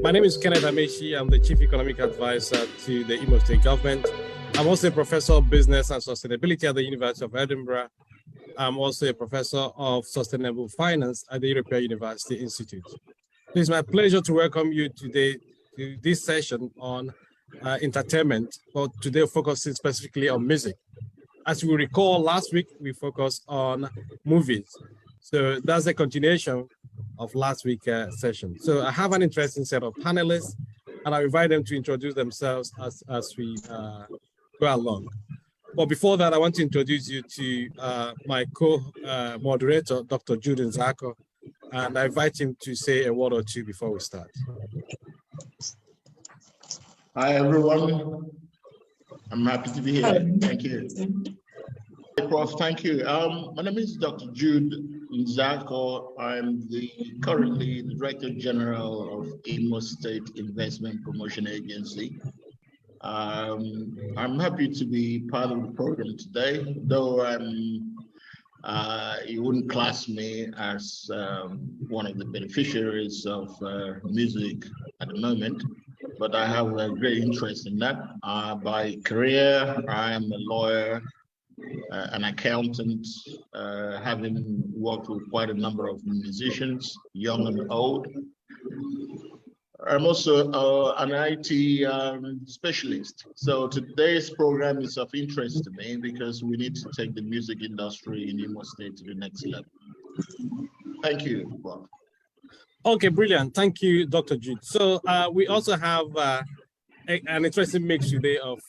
My name is Kenneth Amechi. I'm the Chief Economic Advisor to the Imo State Government. I'm also a Professor of Business and Sustainability at the University of Edinburgh. I'm also a Professor of Sustainable Finance at the European University Institute. It is my pleasure to welcome you today to this session on entertainment, but today focusing specifically on music. As we recall, last week we focused on movies. So that's a continuation of last week's session. So I have an interesting set of panelists, and I invite them to introduce themselves as we go along. But before that, I want to introduce you to my co-moderator, Dr. Jude Nzako, and I invite him to say a word or two before we start. Hi, everyone. I'm happy to be here. Thank you. Prof, thank you. My name is Dr. Jude Nzako. I'm currently the Director General of Imo State Investment Promotion Agency. I'm happy to be part of the program today, though you wouldn't class me as one of the beneficiaries of music at the moment, but I have a great interest in that. By career, I am a lawyer, an accountant, having worked with quite a number of musicians, young and old. I'm also an IT specialist. So today's program is of interest to me because we need to take the music industry in Imo State to the next level. Thank you, Bob. Okay, brilliant. Thank you, Dr. Jude. So we also have an interesting mix today of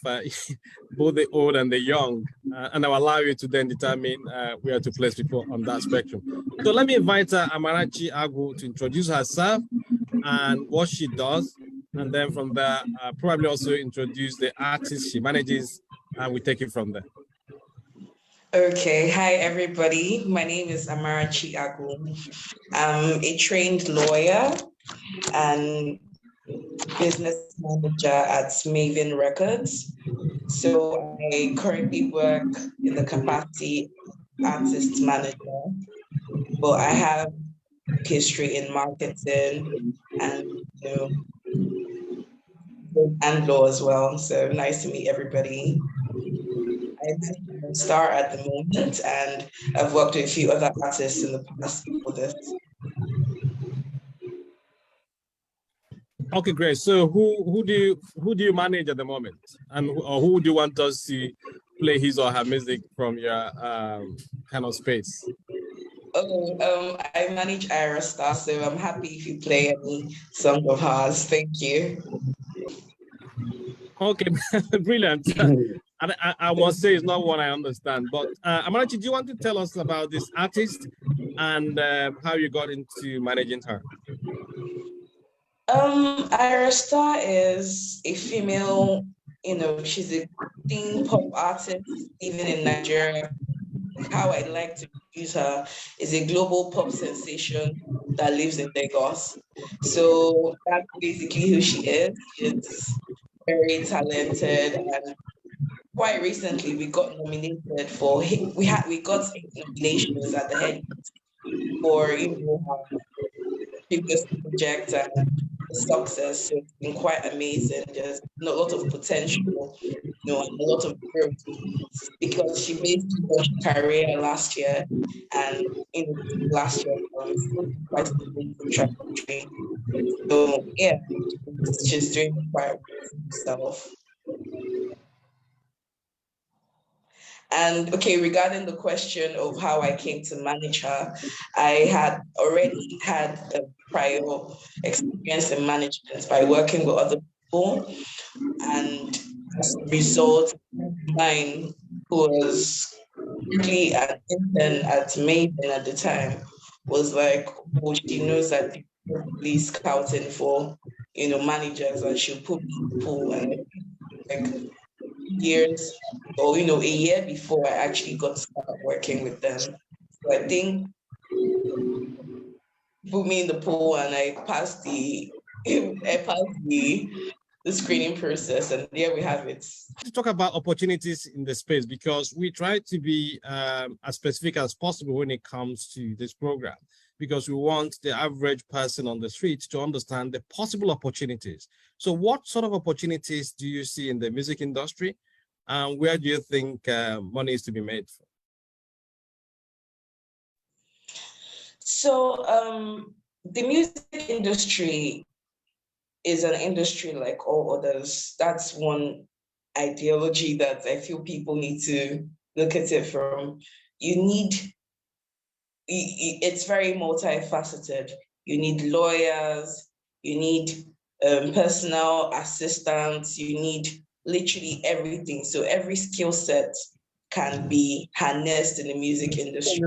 both the old and the young, and I'll allow you to then determine where to place people on that spectrum. So let me invite Amarachi Agu to introduce herself and what she does, and then from there, probably also introduce the artist she manages, and we take it from there. Okay, hi everybody. My name is Amarachi Agu. I'm a trained lawyer and business manager at Maven Records. So I currently work in the capacity artist manager, but I have history in marketing and and law as well. So nice to meet everybody. I'm a star at the moment, and I've worked with a few other artists in the past for this. Okay, great. So who do you manage at the moment, and who do you want us to play his or her music from your kind of space? I manage Ira Star, so I'm happy if you play any song of hers. Thank you. Okay, brilliant. I must say it's not one I understand, but Amarachi, do you want to tell us about this artist and how you got into managing her? Ira Star is a female, she's a teen pop artist, even in Nigeria. How I like to use her is a global pop sensation that lives in Lagos. So that's basically who she is. She's very talented, and quite recently we got nominated for we got 8 nominations at the head for her previous project and success. So it's been quite amazing. There's a lot of potential, and a lot of growth, because she basically launched her career last year, and last year quite a big trajectory. So yeah, she's doing quite well for herself. And okay, regarding the question of how I came to manage her, I had already had a prior experience in management by working with other people. And as a result, mine, who was really an intern at Maven at the time, was like, oh, she knows that people are really scouting for, managers, and she'll put people, and like years, or a year before I actually got to start working with them. So I think put me in the pool, and I passed the screening process, and there we have it. To talk about opportunities in the space, because we try to be as specific as possible when it comes to this program, because we want the average person on the street to understand the possible opportunities. So what sort of opportunities do you see in the music industry? And where do you think money is to be made? So the music industry is an industry like all others. That's one ideology that I feel people need to look at it from. It's very multifaceted. You need lawyers, you need personal assistants, you need literally everything. So every skill set can be harnessed in the music industry,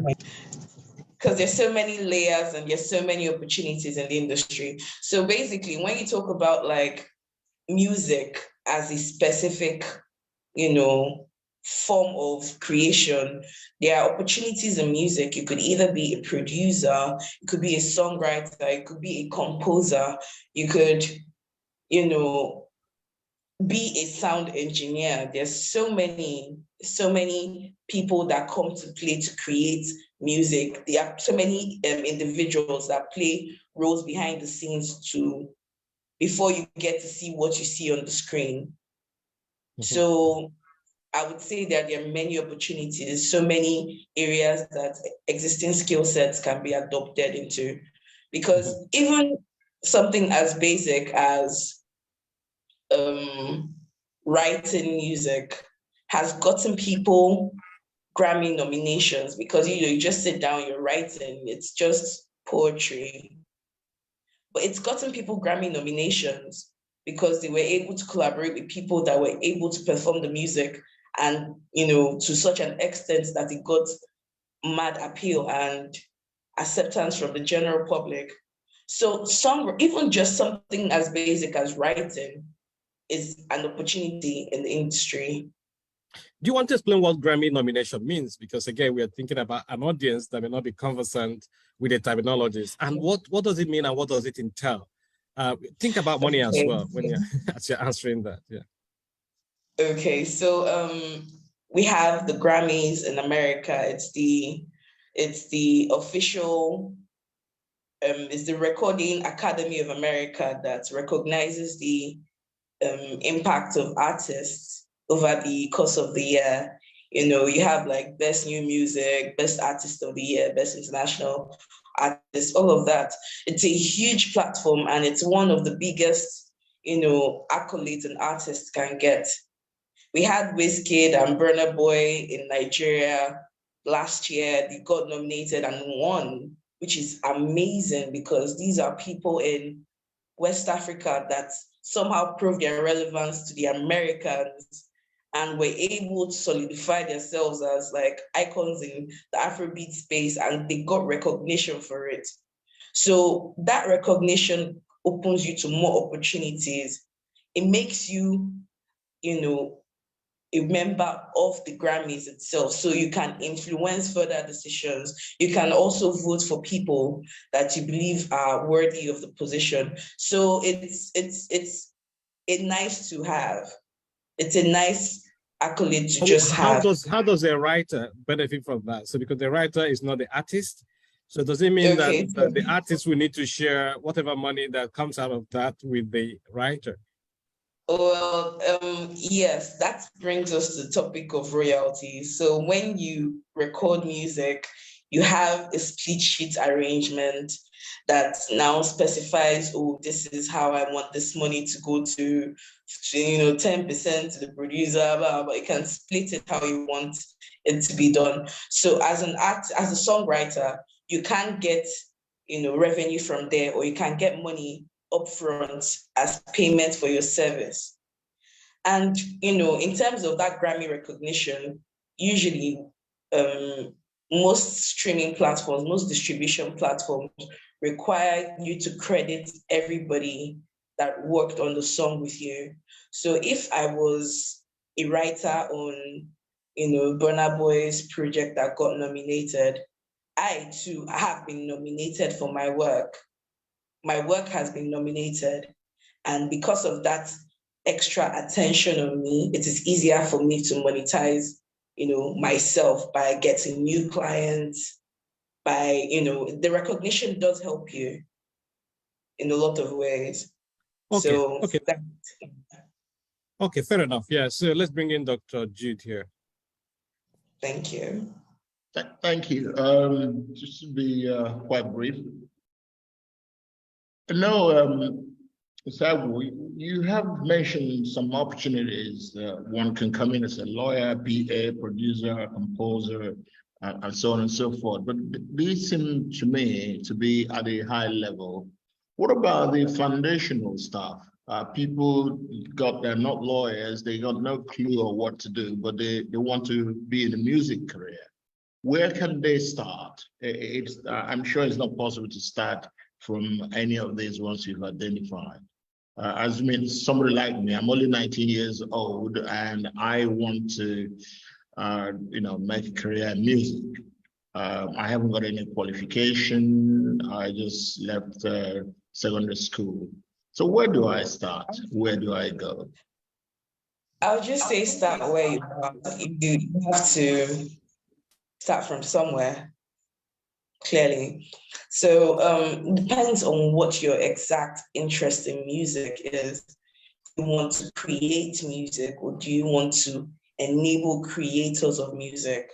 because there's so many layers and there's so many opportunities in the industry. So basically, when you talk about like music as a specific, form of creation, there are opportunities in music. You could either be a producer, you could be a songwriter, you could be a composer, you could, be a sound engineer. There's so many people that come to play to create music. There are so many individuals that play roles behind the scenes before you get to see what you see on the screen. Mm-hmm. So I would say that there are many opportunities, so many areas that existing skill sets can be adopted into, because even something as basic as writing music has gotten people Grammy nominations, because you just sit down, you're writing, it's just poetry. But it's gotten people Grammy nominations because they were able to collaborate with people that were able to perform the music, and to such an extent that it got mad appeal and acceptance from the general public. So even just something as basic as writing is an opportunity in the industry. Do you want to explain what Grammy nomination means? Because again, we are thinking about an audience that may not be conversant with the terminologies. And what does it mean and what does it entail? Think about money as well when as you're answering that. Yeah. Okay, so we have the Grammys in America. It's the official, it's the Recording Academy of America that recognizes the impact of artists over the course of the year. You have like Best New Music, Best Artist of the Year, Best International Artist, all of that. It's a huge platform, and it's one of the biggest, accolades an artist can get. We had Wizkid and Burna Boy in Nigeria last year. They got nominated and won, which is amazing, because these are people in West Africa that somehow proved their relevance to the Americans and were able to solidify themselves as like icons in the Afrobeat space, and they got recognition for it. So that recognition opens you to more opportunities. It makes you, a member of the Grammys itself, so you can influence further decisions. You can also vote for people that you believe are worthy of the position. So it's a nice to have. It's a nice accolade to just have. How does a writer benefit from that? So because the writer is not the artist, so does it mean that the artist will need to share whatever money that comes out of that with the writer? Well, yes, that brings us to the topic of royalties. So when you record music, you have a split sheet arrangement that now specifies, oh, this is how I want this money to go to 10% to the producer, blah, blah. You can split it how you want it to be done. So as a songwriter, you can get, revenue from there, or you can get money upfront as payment for your service. And, in terms of that Grammy recognition, usually most streaming platforms, most distribution platforms require you to credit everybody that worked on the song with you. So if I was a writer on, Burna Boy's project that got nominated, I too have been nominated for my work. My work has been nominated. And because of that extra attention on me, it is easier for me to monetize, myself by getting new clients, by, the recognition does help you in a lot of ways. Okay, So okay. Okay, fair enough. Yeah, so let's bring in Dr. Jude here. Thank you. Thank you. Just to be quite brief. No, Sabu, you have mentioned some opportunities. One can come in as a lawyer, PA, producer, composer, and so on and so forth. But these seem to me to be at a high level. What about the foundational stuff? People they're not lawyers, they got no clue of what to do, but they want to be in the music career. Where can they start? I'm sure it's not possible to start from any of these ones you've identified. As somebody like me, I'm only 19 years old, and I want to, make a career in music. I haven't got any qualification. I just left secondary school. So where do I start? Where do I go? I'll just say start where you are. You have to start from somewhere, clearly. So it depends on what your exact interest in music is. Do you want to create music, or do you want to enable creators of music?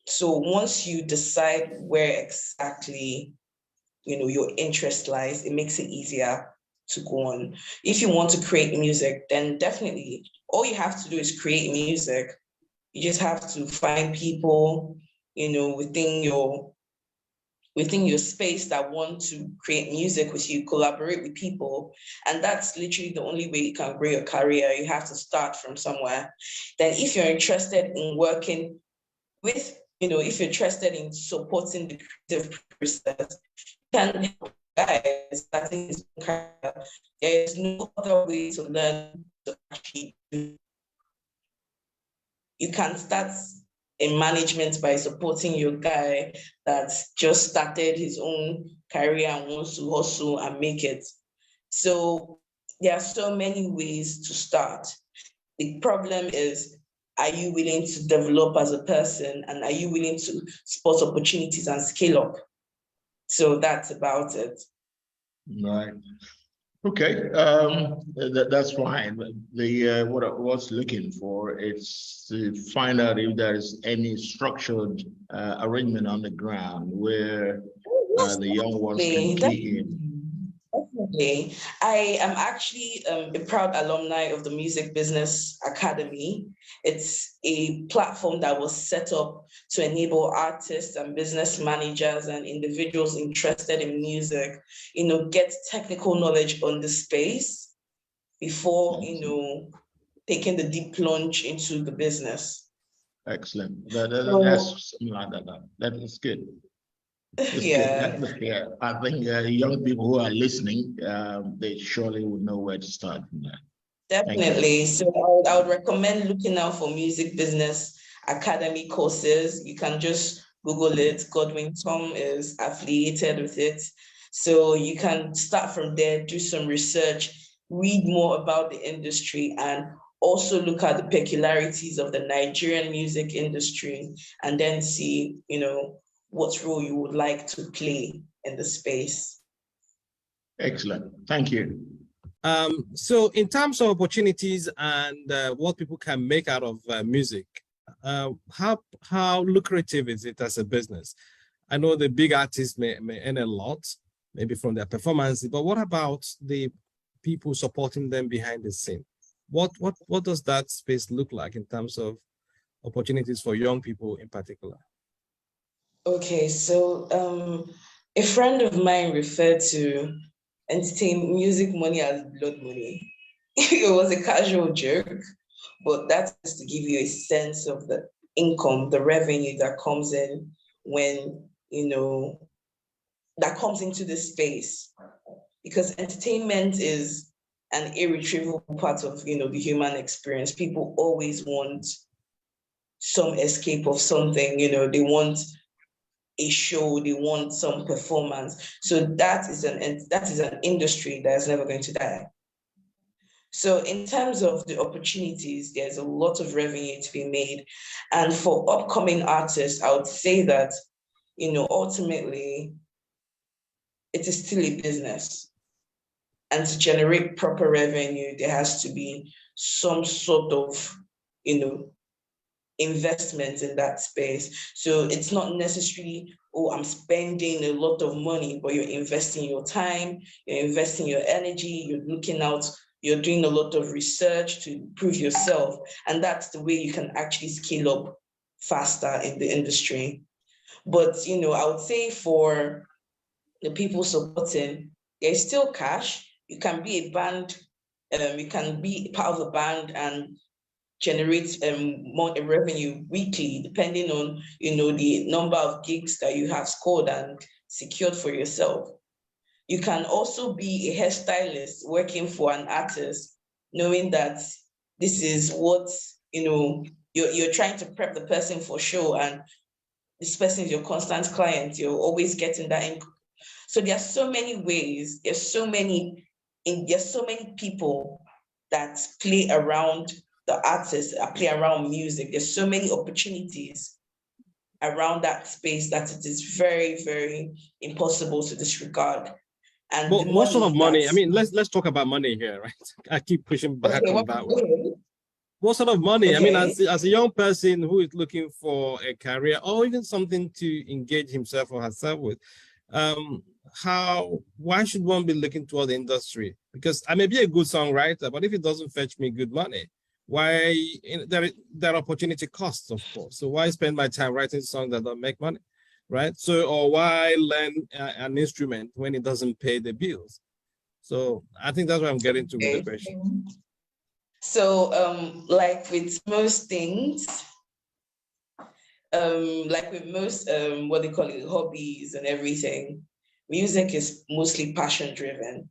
So once you decide where exactly your interest lies, it makes it easier to go on. If you want to create music, then definitely all you have to do is create music. You just have to find people, within your space that want to create music with you, collaborate with people. And that's literally the only way you can grow your career. You have to start from somewhere. Then if you're interested in working with, if you're interested in supporting the creative process, you can help guys starting his career. There is no other way to learn to actually do. You can start in management by supporting your guy that's just started his own career and wants to hustle and make it. So there are so many ways to start. The problem is, are you willing to develop as a person, and are you willing to spot opportunities and scale up? So that's about it. Right. Okay, that's fine. What I was looking for is to find out if there is any structured arrangement on the ground where the young ones can key in. Definitely. I am actually a proud alumni of the Music Business Academy. It's a platform that was set up to enable artists and business managers and individuals interested in music, get technical knowledge on the space before, taking the deep plunge into the business. Excellent. That's something like that. That is good. Yeah. I think young people who are listening, they surely would know where to start from there. Definitely. So I would recommend looking out for Music Business Academy courses. You can just Google it. Godwin Tom is affiliated with it. So you can start from there, do some research, read more about the industry, and also look at the peculiarities of the Nigerian music industry, and then see, what role you would like to play in the space. Excellent. Thank you. So in terms of opportunities and what people can make out of music, how lucrative is it as a business? I know the big artists may earn a lot, maybe from their performances, but what about the people supporting them behind the scene? What does that space look like in terms of opportunities for young people in particular? Okay, so a friend of mine referred to music money as blood money. It was a casual joke, but that's to give you a sense of the income, the revenue that comes in when, that comes into the space. Because entertainment is an irretrievable part of, the human experience. People always want some escape of something, they want a show, they want some performance. So that is an industry that's never going to die. So in terms of the opportunities, there's a lot of revenue to be made. And for upcoming artists, I would say that ultimately, it is still a business. And to generate proper revenue, there has to be some sort of, investment in that space. So it's not necessarily, oh, I'm spending a lot of money, but you're investing your time, you're investing your energy, you're looking out, you're doing a lot of research to improve yourself. And that's the way you can actually scale up faster in the industry. But, I would say for the people supporting, there's still cash. You can be a band, you can be part of a band and generate more revenue weekly, depending on the number of gigs that you have scored and secured for yourself. You can also be a hairstylist working for an artist, knowing that this is what you're trying to prep the person for show, and this person is your constant client. You're always getting that income. So there are so many ways. There's so many people that play around the artists, play around music. There's so many opportunities around that space that it is very, very impossible to disregard. And what sort of money? I mean, let's talk about money here, right? I keep pushing back on that one. What sort of money? Okay. I mean, as a young person who is looking for a career or even something to engage himself or herself with, why should one be looking toward the industry? Because I may be a good songwriter, but if it doesn't fetch me good money, why? There are opportunity costs, of course. So why spend my time writing songs that don't make money, right? So, or why learn an instrument when it doesn't pay the bills? So I think that's what I'm getting to with the question. So, like with most things, like with most what they call it, hobbies and everything, music is mostly passion driven.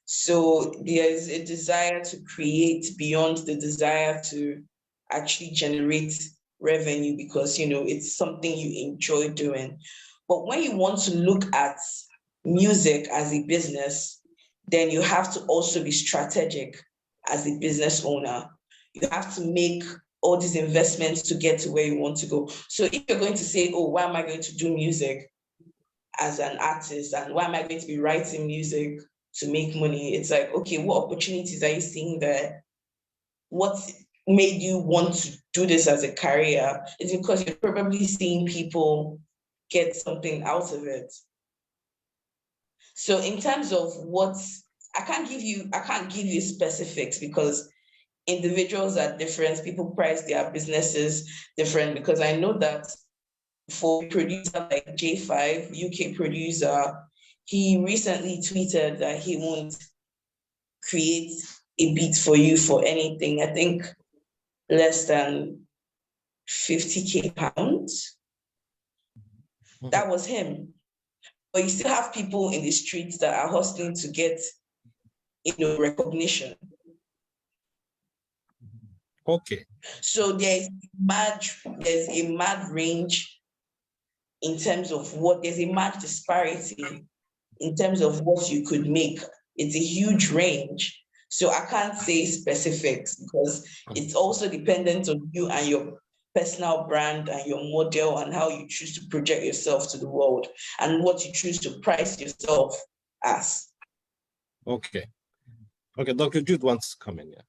So there's a desire to create beyond the desire to actually generate revenue, because it's something you enjoy doing. But when you want to look at music as a business, then you have to also be strategic as a business owner. You have to make all these investments to get to where you want to go. So if you're going to say, oh, why am I going to do music as an artist? And why am I going to be writing music to make money? It's like, okay, what opportunities are you seeing there? What made you want to do this as a career? It's because you're probably seeing people get something out of it. So in terms of what, I can't give you specifics, because individuals are different. People price their businesses different, because I know that for a producer like J5, UK producer, he recently tweeted that he won't create a beat for you for anything, I think less than 50K pounds. That was him. But you still have people in the streets that are hustling to get, recognition. Okay. So there's a mad range in terms of there's a mad disparity in terms of what you could make. It's a huge range. So I can't say specifics, because it's also dependent on you and your personal brand and your model and how you choose to project yourself to the world and what you choose to price yourself as. Okay. Okay, Dr. Jude wants to come in here.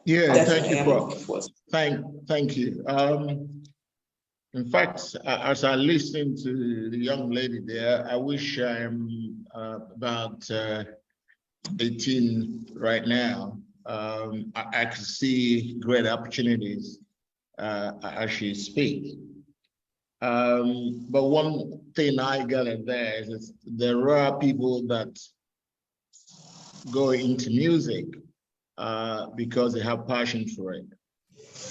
Yeah, thank you, Prof. Thank you. In fact, as I listen to the young lady there, I wish I'm about 18 right now. I could see great opportunities as she speaks. But one thing I got there is there are people that go into music because they have passion for it.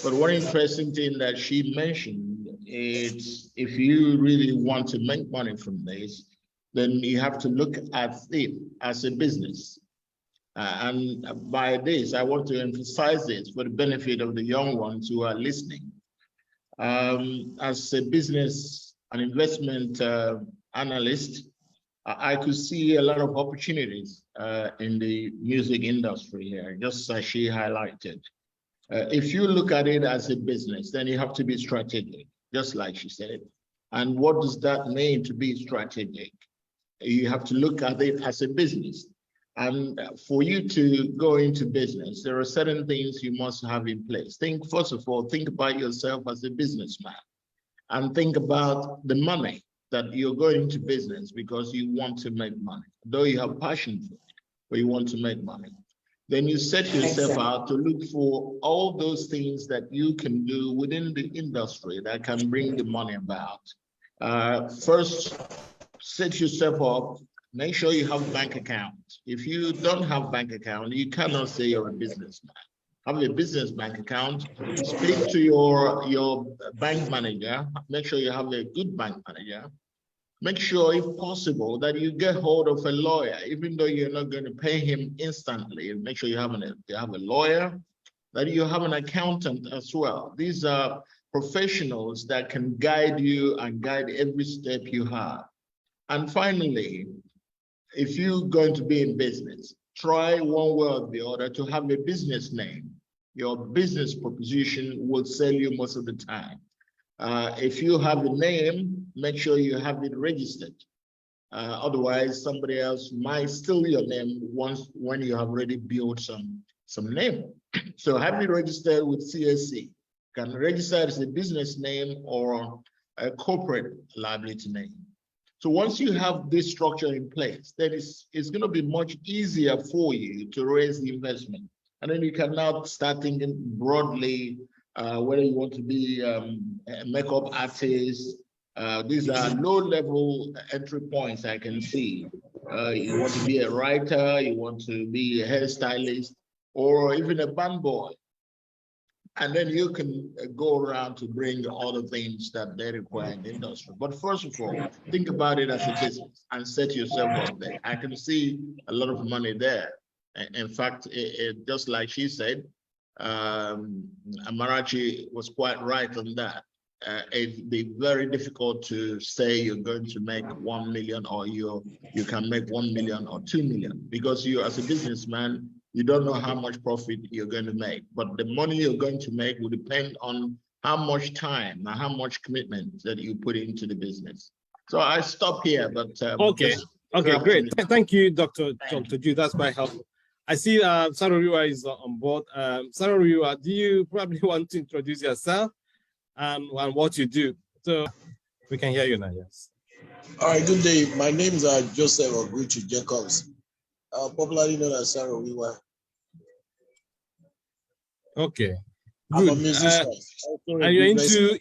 But one interesting thing that she mentioned is, if you really want to make money from this, then you have to look at it as a business. And by this, I want to emphasize this for the benefit of the young ones who are listening. As a business and investment analyst, I could see a lot of opportunities in the music industry here, just as she highlighted. If you look at it as a business, then you have to be strategic, just like she said. And what does that mean to be strategic? You have to look at it as a business. And for you to go into business, there are certain things you must have in place. First of all, think about yourself as a businessman and think about the money that you're going into business because you want to make money. Though you have passion for it, but you want to make money. Then you set yourself out to look for all those things that you can do within the industry that can bring the money about. First, set yourself up. Make sure you have a bank account. If you don't have a bank account, you cannot say you're a businessman. Have a business bank account. Speak to your bank manager. Make sure you have a good bank manager. Make sure, if possible, that you get hold of a lawyer, even though you're not going to pay him instantly. Make sure you have a lawyer, that you have an accountant as well. These are professionals that can guide you and guide every step you have. And finally, if you're going to be in business, try one way or the other to have a business name. Your business proposition will sell you most of the time. If you have a name, make sure you have it registered. Otherwise, somebody else might steal your name when you have already built some name. So have it registered with CSC. You can register it as a business name or a corporate liability name. So once you have this structure in place, then it's going to be much easier for you to raise the investment. And then you can now start thinking broadly, whether you want to be a makeup artist. These are low-level entry points I can see. You want to be a writer, you want to be a hairstylist, or even a band boy. And then you can go around to bring all the things that they require in the industry. But first of all, think about it as a business and set yourself up there. I can see a lot of money there. In fact, just like she said, Amarachi was quite right on that. It'd be very difficult to say you're going to make 1 million or you can make 1 million or 2 million, because you, as a businessman, you don't know how much profit you're going to make. But the money you're going to make will depend on how much time and how much commitment that you put into the business. So I stop here, but okay, great. Thank you, Dr. Ju. That's quite helpful. I see Saroriwa is on board. Saroriwa, do you probably want to introduce yourself and what you do? So we can hear you now, yes. All right, good day. My name is Joseph Oguchi Jacobs, popularly known as Saroriwa. Okay. I'm good. a musician. And you're into,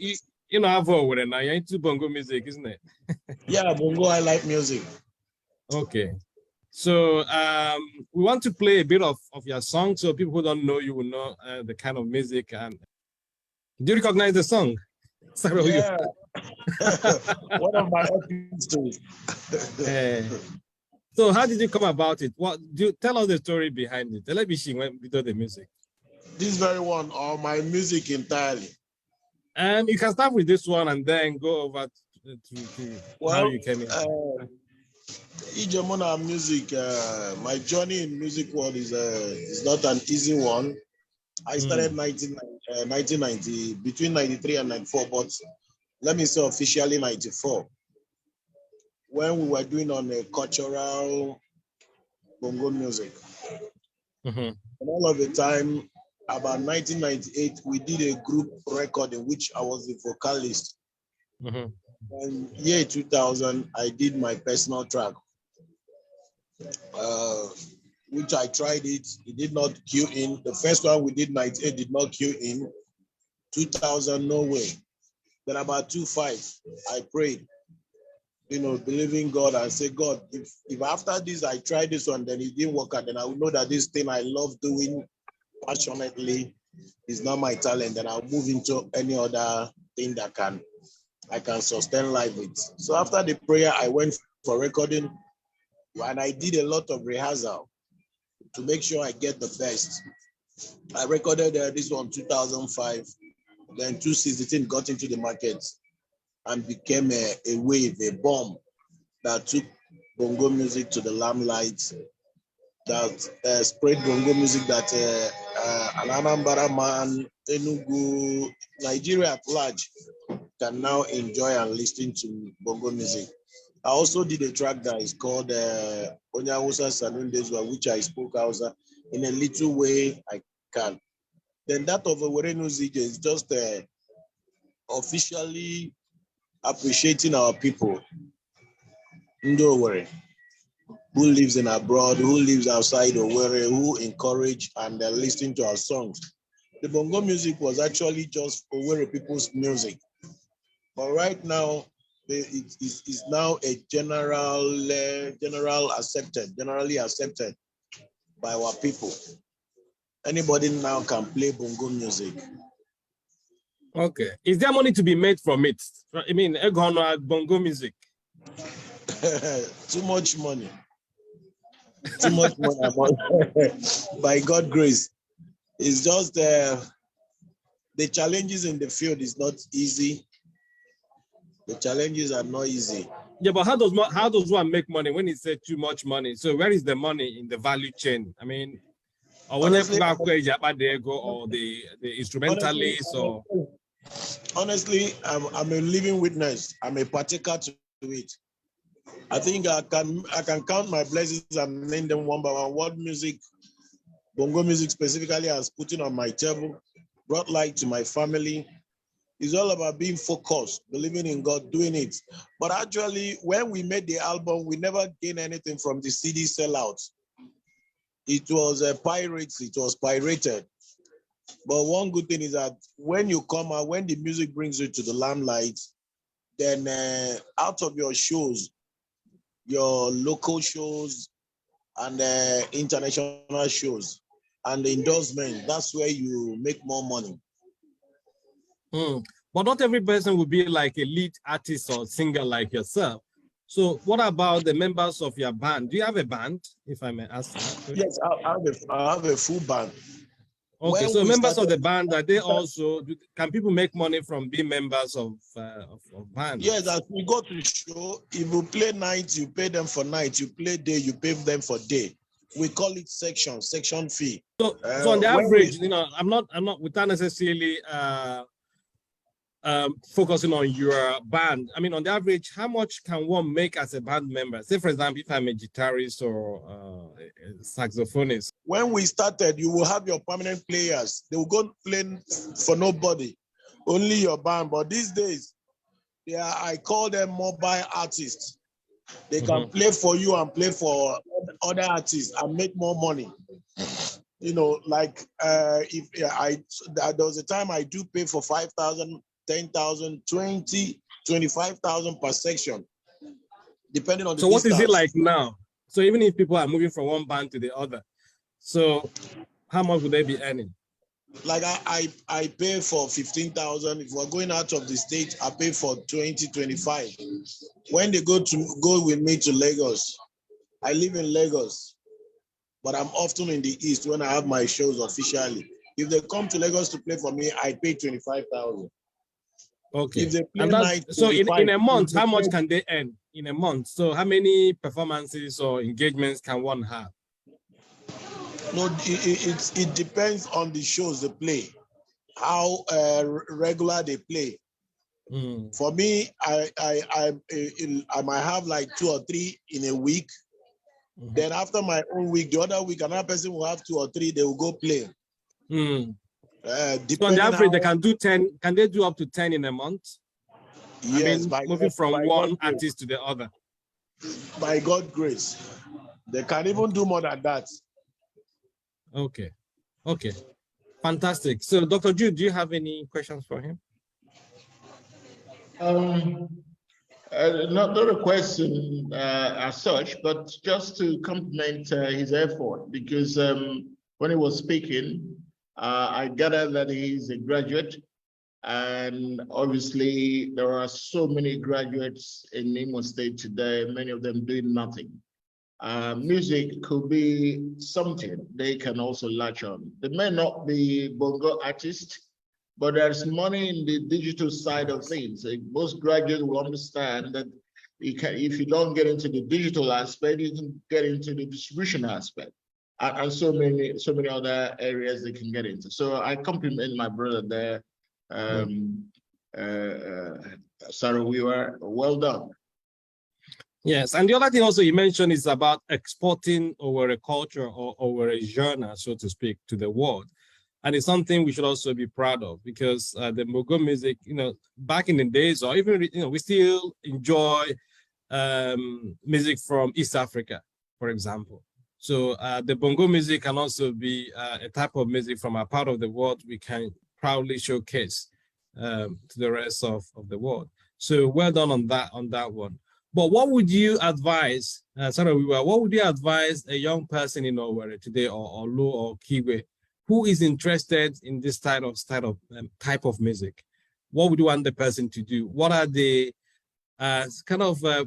you're into bongo music, isn't it? Yeah, bongo, I like music. Okay. So we want to play a bit of your song, so people who don't know you will know the kind of music. And do you recognize the song? Sorry, yeah. One of my too. So how did you come about it? What do you tell us the story behind it? Let me see when we do the music. This very one, or my music entirely. And you can start with this one and then go over to how you came in. Ijemona music, my journey in music world is not an easy one. I started 1990, between 93 and 94, but let me say officially 94, when we were doing on a cultural bongo music. And all of the time, about 1998, we did a group record in which I was the vocalist. And year 2000, I did my personal track, which I tried it did not queue in. The first one we did, 98, did not queue in. 2000, no way. Then about 2005, I prayed, believing God and say, God, if after this I try this one, then it didn't work out, then I will know that this thing I love doing passionately is not my talent, then I'll move into any other thing that I can sustain life with. So after the prayer, I went for recording, and I did a lot of rehearsal to make sure I get the best. I recorded this one 2005, then 2016 got into the market and became a wave, a bomb that took bongo music to the limelight, that spread bongo music that an Anambra man, Enugu, Nigeria at large can now enjoy and listen to bongo music. I also did a track that is called Onya Hausa Sanundezwa, which I spoke Hausa in a little way I can. Then that of Owerenu Zige is just officially appreciating our people, Ndo Owere, who lives in abroad, who lives outside Owerri, who encourage and listen to our songs. The bongo music was actually just Owerri people's music. But right now, it is now a generally accepted by our people. Anybody now can play bongo music. Okay. Is there money to be made from it? I mean, bongo music. Too much money. Too much money. By God's grace. It's just the challenges in the field is not easy. The challenges are not easy. Yeah, but how does one make money when it says too much money? So where is the money in the value chain? I mean, or when Honestly, or the instrumentalists or honestly, I'm a living witness. I'm a partaker to it. I think I can count my blessings and name them one by one. What music, bongo music specifically, has put on my table, brought light to my family. It's all about being focused, believing in God, doing it. But actually, when we made the album, we never gained anything from the CD sellouts. It was pirates, it was pirated. But one good thing is that when you come out, when the music brings you to the limelight, then out of your shows, your local shows and international shows and the endorsement, that's where you make more money. But not every person will be like a lead artist or singer like yourself. So what about the members of your band? Do you have a band, if I may ask that? Yes, I have a full band. Okay, so members of the band, are they also, can people make money from being members of band? Yes, as we go to the show, if you play night, you pay them for night. You play day, you pay them for day. We call it section fee. So on the average, I'm not without necessarily focusing on your band. I mean, on the average, how much can one make as a band member? Say, for example, if I'm a guitarist or a saxophonist. When we started, you will have your permanent players. They will go play for nobody, only your band. But these days, I call them mobile artists. They can play for you and play for other artists and make more money. Like there was a time I do pay for 5,000, 10,000, 20, 25,000 per section, depending on the distance. What is it like now? So even if people are moving from one band to the other, so how much would they be earning? Like I pay for 15,000. If we're going out of the state, I pay for 20, 25. When they go with me to Lagos, I live in Lagos, but I'm often in the East when I have my shows officially. If they come to Lagos to play for me, I pay 25,000. Okay. So in a month, how much can they earn in a month? So how many performances or engagements can one have? No, it depends on the shows they play, how regular they play. For me, I might have like 2 or 3 in a week. Then after my own week, the other week, another person will have 2 or 3. They will go play. So on the average, they can do 10. Can they do up to 10 in a month? Yes, moving from one artist to the other. By God's grace, they can even do more than that. Okay, fantastic. So, Dr. Jude, do you have any questions for him? Not a question as such, but just to compliment his effort, because when he was speaking, I gathered that he's a graduate, and obviously there are so many graduates in Imo State today, many of them doing nothing. Music could be something they can also latch on. They may not be bongo artists, but there's money in the digital side of things. Most graduates will understand that if you don't get into the digital aspect, you can get into the distribution aspect, and so many other areas they can get into. So I compliment my brother there. Sarah Weaver, well done. Yes, and the other thing also you mentioned is about exporting our culture or our genre, so to speak, to the world. And it's something we should also be proud of because the Bongo music, back in the days, or even, we still enjoy music from East Africa, for example. So the Bongo music can also be a type of music from a part of the world we can proudly showcase to the rest of the world. So well done on that one. But what would you advise, what would you advise a young person in Owerri today, or Lu or Kiwe, who is interested in this type of music? What would you want the person to do? What are the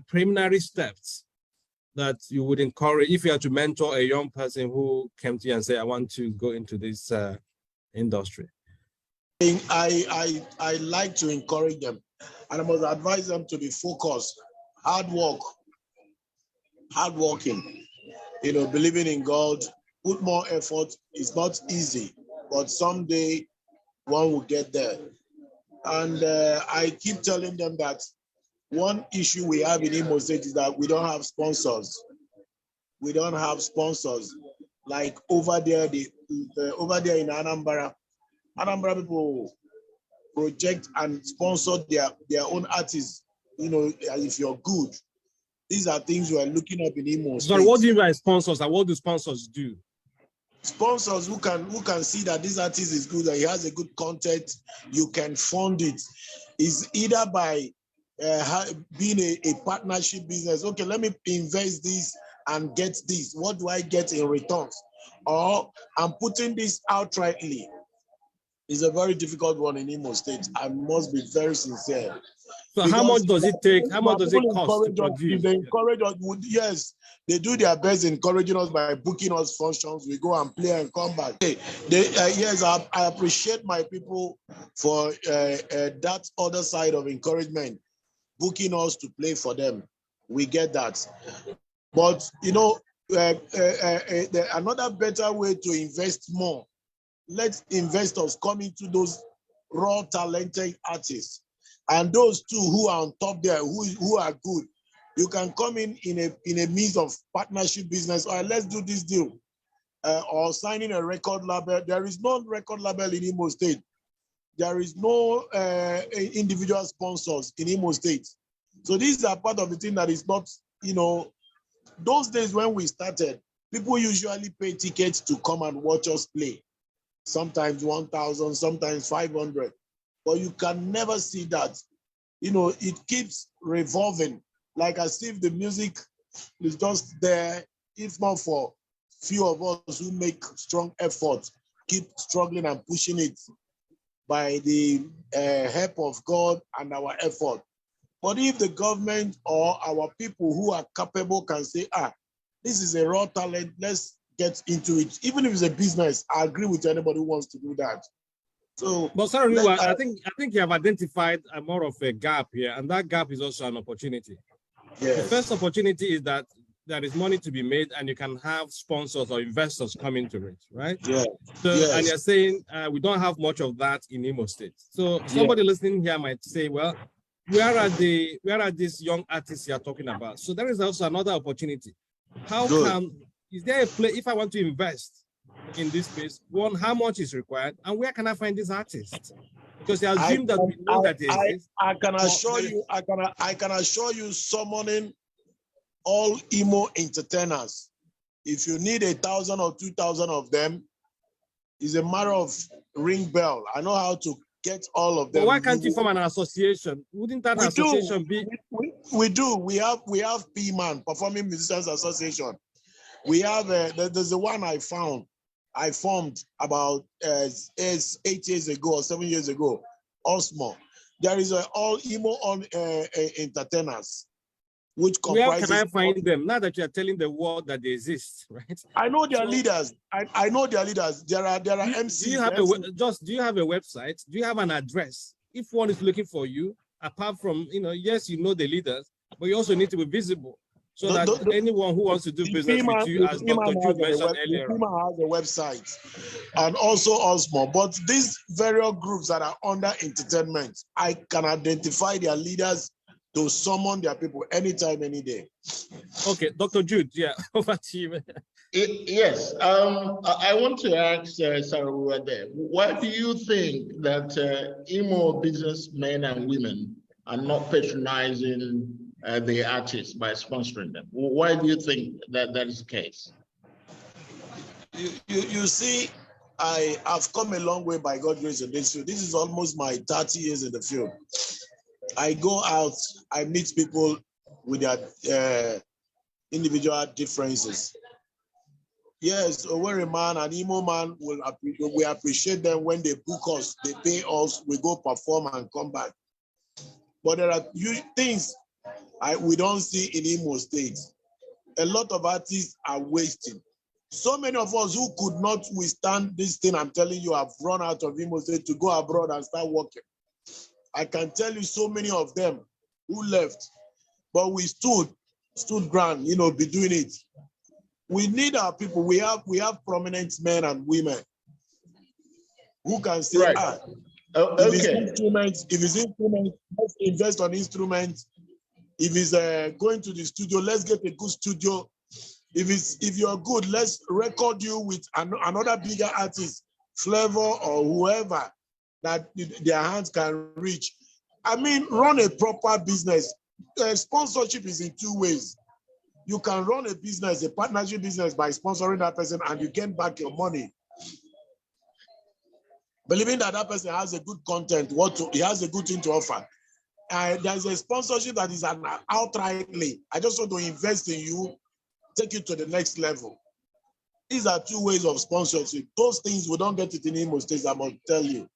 preliminary steps that you would encourage if you had to mentor a young person who came to you and say, I want to go into this industry? I like to encourage them, and I must advise them to be focused, hardworking, believing in God, put more effort. It's not easy, but someday one will get there. And I keep telling them that one issue we have in Imo State is that we don't have sponsors. We don't have sponsors. Like over there, over there in Anambra people project and sponsor their own artists. If you're good, these are things we are looking up in Imo State. So what do you mean by sponsors, and what do sponsors do? Sponsors who can see that this artist is good, that he has a good content, you can fund it. Is either by being a partnership business. Okay, let me invest this and get this. What do I get in returns? Or I'm putting this outrightly. It's a very difficult one in Imo State. I must be very sincere. So how much does it take? How much does it cost to produce? If they encourage us, yes, they do their best encouraging us by booking us functions. We go and play and come back. Yes, I appreciate my people for that other side of encouragement, booking us to play for them. We get that. But, another better way to invest more, let investors come into those raw talented artists. And those two who are on top there, who are good, you can come in a means of partnership business. Or let's do this deal, or signing a record label. There is no record label in Imo State. There is no individual sponsors in Imo State. So these are part of the thing that is not, those days when we started, people usually pay tickets to come and watch us play. Sometimes 1,000, sometimes 500. But you can never see that. It keeps revolving, like as if the music is just there, if not for few of us who make strong effort, keep struggling and pushing it by the help of God and our effort. But if the government or our people who are capable can say, this is a raw talent, let's get into it. Even if it's a business, I agree with anybody who wants to do that. So, but sorry, I think you have identified more of a gap here, and that gap is also an opportunity. Yes. The first opportunity is that there is money to be made, and you can have sponsors or investors come into it, right? Yeah. So, and you're saying we don't have much of that in Imo State. So somebody listening here might say, well, where are these young artists you're talking about? So there is also another opportunity. Is there a place, if I want to invest in this space, one, how much is required, and where can I find these artists? Because they assume that we know that they exist. I can assure you, summoning all Imo entertainers. If you need 1,000 or 2,000 of them, is a matter of ring bell. I know how to get all of them. But why can't you form an association? Wouldn't that association be? We do. We have PMAN, Performing Musicians Association. We have there's the one I formed about 8 years ago or 7 years ago, Osmo. There is all Imo entertainers, which comprises. Where can I find them? Now that you are telling the world that they exist, right? I know their leaders. I know their leaders. There are MCs. Do you have a website? Do you have an address? If one is looking for you, apart from yes, you know the leaders, but you also need to be visible. so that anyone who wants to do business with you, as Dr. Jude mentioned earlier. FEMA has a website and also Osmo, but these various groups that are under entertainment, I can identify their leaders to summon their people anytime, any day. Okay, Dr. Jude, yeah, over to you. Yes, I want to ask Sarah Uwade, why do you think that Imo businessmen and women are not patronizing the artists by sponsoring them? Why do you think that that is the case? You see, I have come a long way by God's grace in this field. This is almost my 30 years in the field. I go out, I meet people with their individual differences. Yes, a Owerri man and Imo man we appreciate them when they book us, they pay us, we go perform and come back. But there are things we don't see in Imo State. A lot of artists are wasting. So many of us who could not withstand this thing, I'm telling you, have run out of Imo State to go abroad and start working. I can tell you so many of them who left, but we stood ground, be doing it. We need our people. We have prominent men and women who can say, right. If it's instruments, let's invest on instruments. If it's going to the studio, let's get a good studio. If you're good, let's record you with another bigger artist, Flavor or whoever that their hands can reach. I mean, run a proper business. Sponsorship is in two ways. You can run a business, a partnership business, by sponsoring that person and you get back your money. Believing that that person has a good content, he has a good thing to offer. There's a sponsorship that is an outrightly, I just want to invest in you, take you to the next level. These are two ways of sponsorship. Those things, we don't get it in Imo State, I must tell you.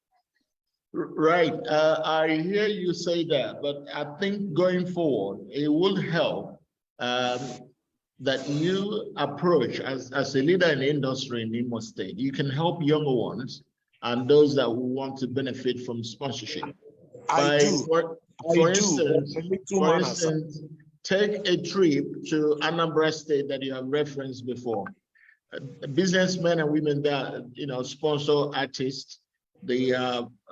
Right, I hear you say that, but I think going forward, it will help that you approach as a leader in the industry in Imo State. You can help younger ones and those that want to benefit from sponsorship. For instance, take a trip to Anambra State that you have referenced before. Businessmen and women that sponsor artists, they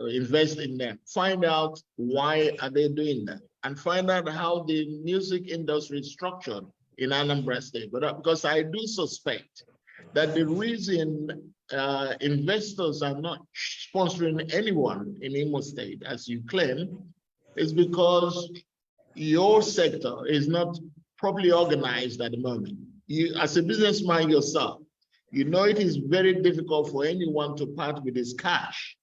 invest in them. Find out why are they doing that, and find out how the music industry is structured in Anambra State. But because I do suspect that the reason investors are not sponsoring anyone in Imo State, as you claim, is because your sector is not properly organized at the moment. You, as a businessman yourself, it is very difficult for anyone to part with his cash,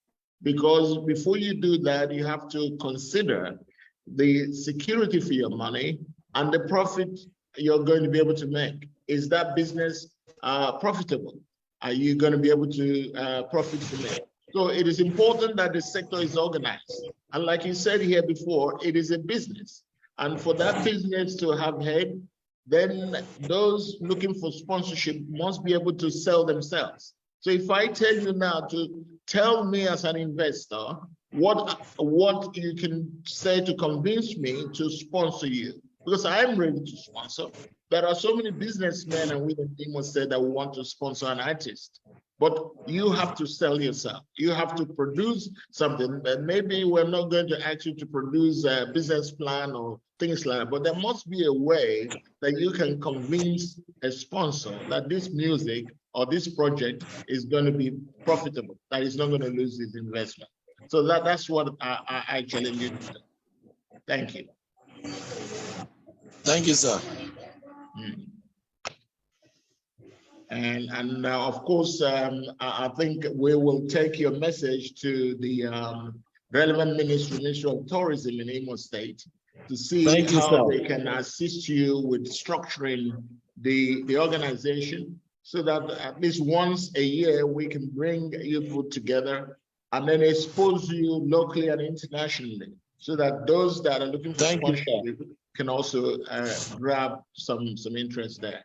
because before you do that, you have to consider the security for your money and the profit you're going to be able to make. Is that business profitable? Are you going to be able to profit from it? So it is important that the sector is organized. And like you said here before, it is a business. And for that business to have head, then those looking for sponsorship must be able to sell themselves. So if I tell you now to tell me as an investor what you can say to convince me to sponsor you, because I am ready to sponsor. There are so many businessmen and women in Imo State that want to sponsor an artist, but you have to sell yourself. You have to produce something. And maybe we're not going to ask you to produce a business plan or things like that, but there must be a way that you can convince a sponsor that this music or this project is going to be profitable, that is not going to lose its investment. So that's what I actually need to do. Thank you. Thank you, sir. And of course, I think we will take your message to the relevant Ministry of Tourism in Imo State to see how they can assist you with structuring the organization, so that at least once a year we can bring you put together and then expose you locally and internationally, so that those that are looking for sponsorship can also grab some interest there.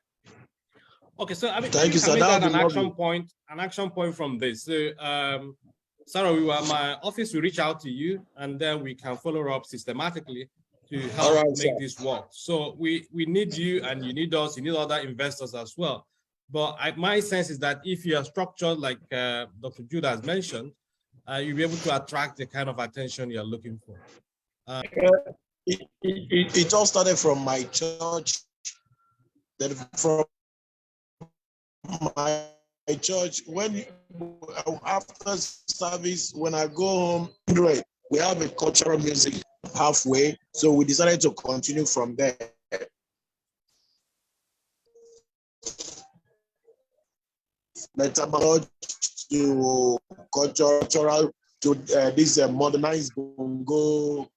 Okay, so I mean, thank you, sir. An action point from this. So, Sarah, my office will reach out to you, and then we can follow up systematically to help right, make sir. this work. So we need you, and you need us, you need other investors as well. But my sense is that if you are structured like Dr. Judah has mentioned, you'll be able to attract the kind of attention you're looking for. It all started from my church. Then from my church, when after service, when I go home, we have a cultural music halfway, so we decided to continue from there. Metamorph to cultural to this modernized bongo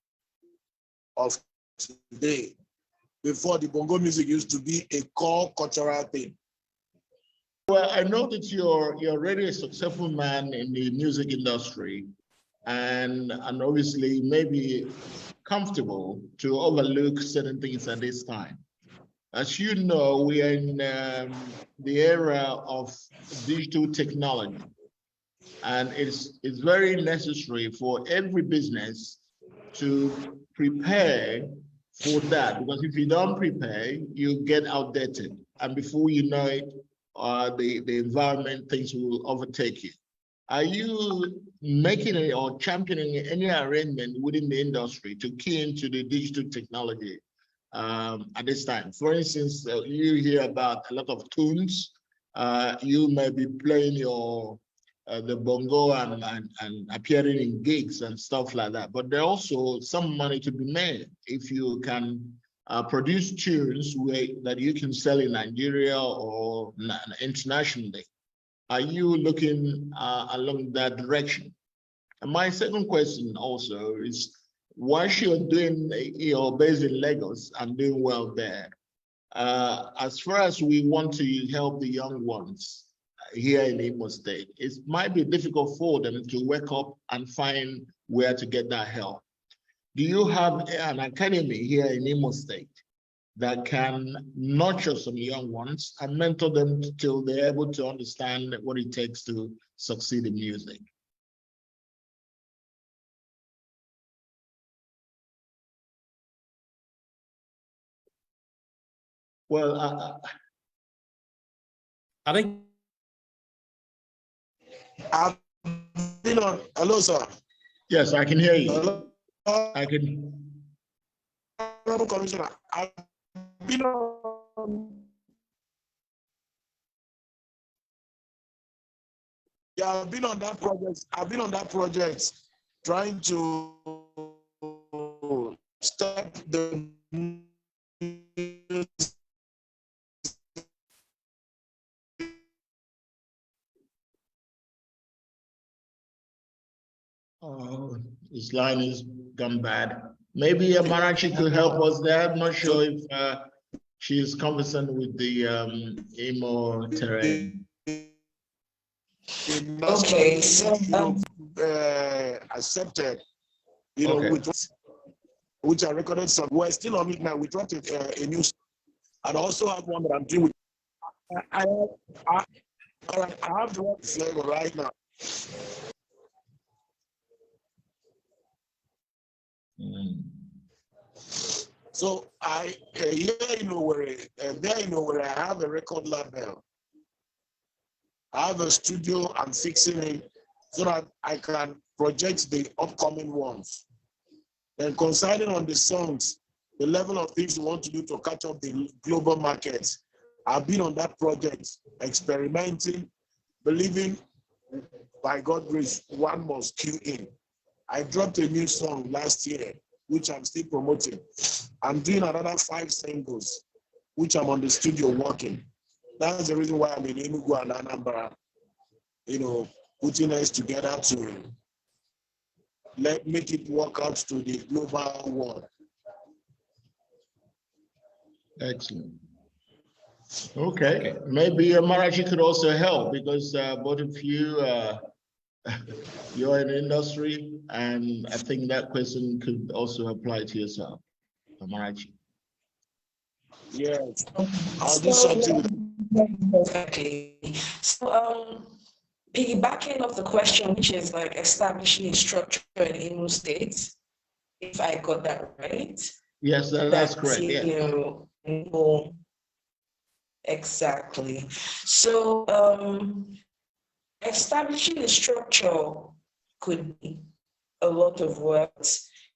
of today. Before, the bongo music used to be a core cultural thing. Well, I know that you're already a successful man in the music industry, and obviously maybe comfortable to overlook certain things at this time. As you know, we are in the era of digital technology, and it's very necessary for every business to prepare for that, because if you don't prepare, you get outdated, and before you know it, the environment, things will overtake you. Are you making it or championing any arrangement within the industry to key into the digital technology at this time? For instance, you hear about a lot of tunes. You may be playing your the bongo and appearing in gigs and stuff like that. But there's also some money to be made if you can produce tunes that you can sell in Nigeria or internationally. Are you looking along that direction? And my second question also is, once you're doing, you're based in Lagos and doing well there, as far as we want to help the young ones here in Imo State, it might be difficult for them to wake up and find where to get that help. Do you have an academy here in Imo State that can nurture some young ones and mentor them till they're able to understand what it takes to succeed in music? Well, I think I've been on. Hello, sir. yes, I can hear you. Hello, I can. Commissioner. I've been on. Yeah, I've been on that project. I've been on that project, trying to step the. Oh, his line is gone bad. Maybe Marachi could help us there. I'm not sure if she is conversant with the Imo terrain. Okay, so accepted, you know, Okay. which I recorded some. We're still on it now. We dropped a new, and I also have one that I'm doing with. I have the one flavor right now. So here in Owerri, there in Owerri, I have a record label. I have a studio. I'm fixing it so that I can project the upcoming ones. And concerning on the songs, the level of things we want to do to catch up the global markets, I've been on that project, experimenting, believing by God's grace, one must cue in. I dropped a new song last year, which I'm still promoting. I'm doing another 5 singles, which I'm on the studio working. That's the reason why I'm in Enugu and Anambra, you know, putting us together to make it work out to the global world. Excellent. Okay, maybe Marachi could also help, because both of you, you're in the industry, and I think that question could also apply to yourself, Marachi. Yes, I'll do something. Exactly. So, piggybacking off the question, which is like establishing a structure in Imo State, if I got that right. Yes, that's correct. Yeah. You know, exactly. So establishing a structure could be a lot of work.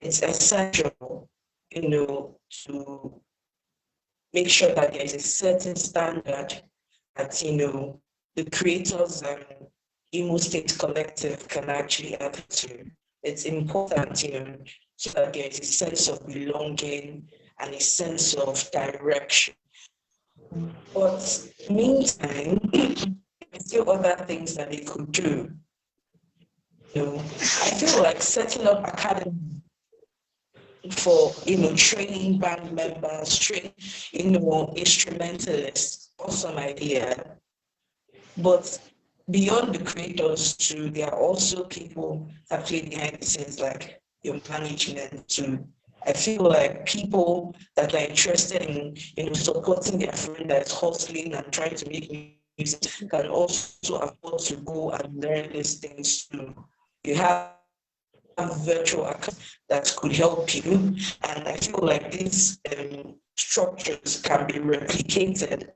It's essential, to make sure that there is a certain standard that, the creators and Imo State Collective can actually adhere to. It's important, so that there is a sense of belonging and a sense of direction. But meantime, there's still other things that they could do. I feel like setting up academy for training band members, train instrumentalists, awesome idea. But beyond the creators too, there are also people that play behind the scenes, like your management too. I feel like people that are interested in supporting their friend that's hustling and trying to make music can also afford to go and learn these things too. You have virtual accounts that could help you, and I feel like these structures can be replicated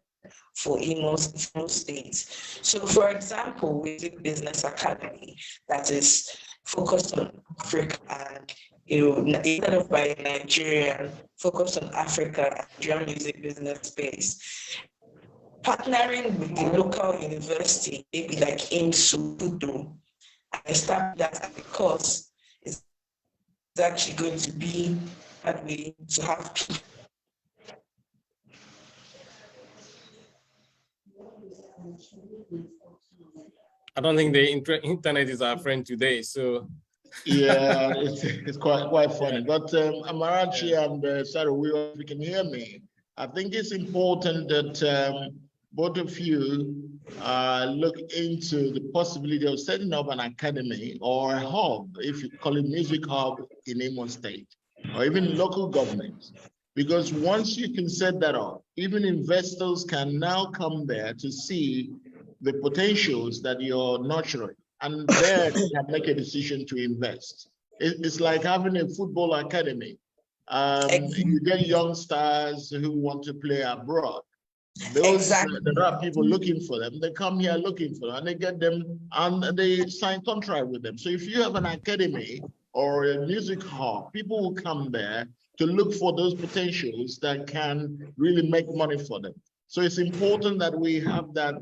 for most states. So, for example, with the Business Academy that is focused on Africa and instead of by Nigerian, focused on Africa, Nigerian music business space. Partnering with the local university, maybe like IMSU, I started that at the course. It's actually going to be that way to have people. I don't think the internet is our friend today, so. Yeah, it's quite funny. But Amarachi and Saru, if you can hear me, I think it's important that both of you look into the possibility of setting up an academy or a hub, if you call it music hub in Imo State, or even local governments. Because once you can set that up, even investors can now come there to see the potentials that you're nurturing, and then they can make a decision to invest. It's like having a football academy. You get young stars who want to play abroad. There are people looking for them. They come here looking for them, and they get them, and they sign contract with them. So if you have an academy or a music hub, people will come there to look for those potentials that can really make money for them. So it's important that we have that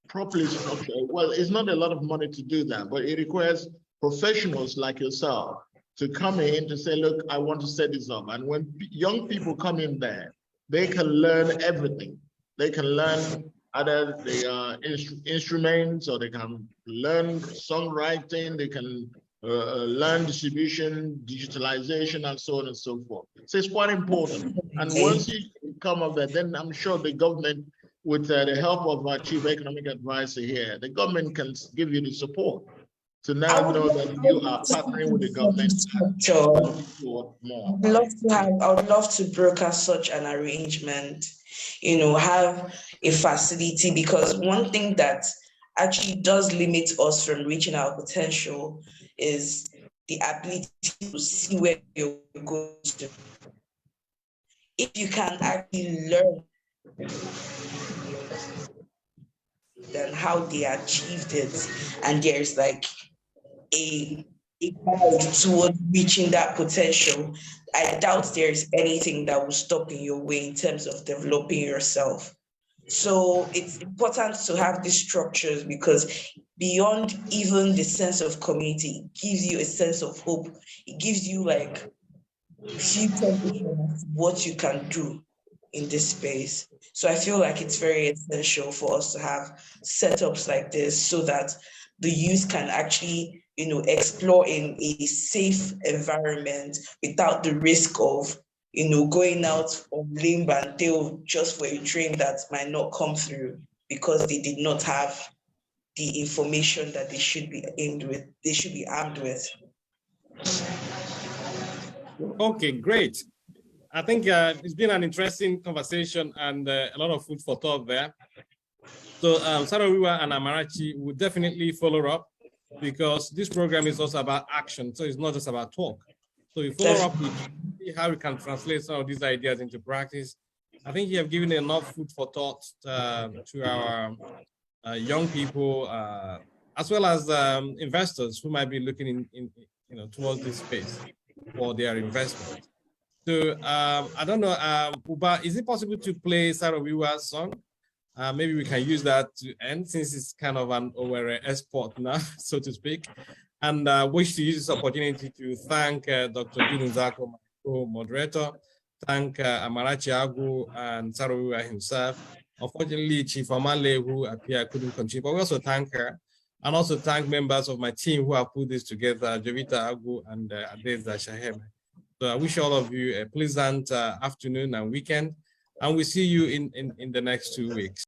properly structured. Well, it's not a lot of money to do that, but it requires professionals like yourself to come in to say, look, I want to set this up. And when young people come in there, they can learn everything. They can learn either the instruments, or they can learn songwriting, they can learn distribution, digitalization, and so on and so forth. So it's quite important. And once you come up there, then I'm sure the government, with the help of our chief economic advisor here, the government can give you the support to now know that you are partnering with the government. I would love to broker such an arrangement, have a facility, because one thing that actually does limit us from reaching our potential is the ability to see where you're going to. If you can actually learn than how they achieved it, and there's like a guide towards reaching that potential, I doubt there's anything that will stop in your way in terms of developing yourself. So it's important to have these structures, because beyond even the sense of community, it gives you a sense of hope. It gives you like future vision of what you can do in this space. So I feel like it's very essential for us to have setups like this, so that the youth can actually, explore in a safe environment without the risk of, going out on limb and tail just for a dream that might not come through because they did not have the information that they should be armed with. Okay, great. I think it's been an interesting conversation and a lot of food for thought there. So Sarawiwa and Amarachi will definitely follow up, because this program is also about action. So it's not just about talk. So you follow up with see how we can translate some of these ideas into practice. I think you have given enough food for thought to our young people, as well as investors who might be looking in towards this space for their investment. So I don't know, Uba, is it possible to play Sarawiwa's song? Maybe we can use that to end, since it's kind of an over export now, so to speak. And wish to use this opportunity to thank Dr. Dunuzako, my co-moderator, thank Amarachi Agu and Sarawiwa himself. Unfortunately, Chief Amale, who appeared, couldn't contribute, but we also thank her. And also thank members of my team who have put this together, Jovita Agu and Adeza Shahem. So I wish all of you a pleasant afternoon and weekend, and we'll see you in the next 2 weeks.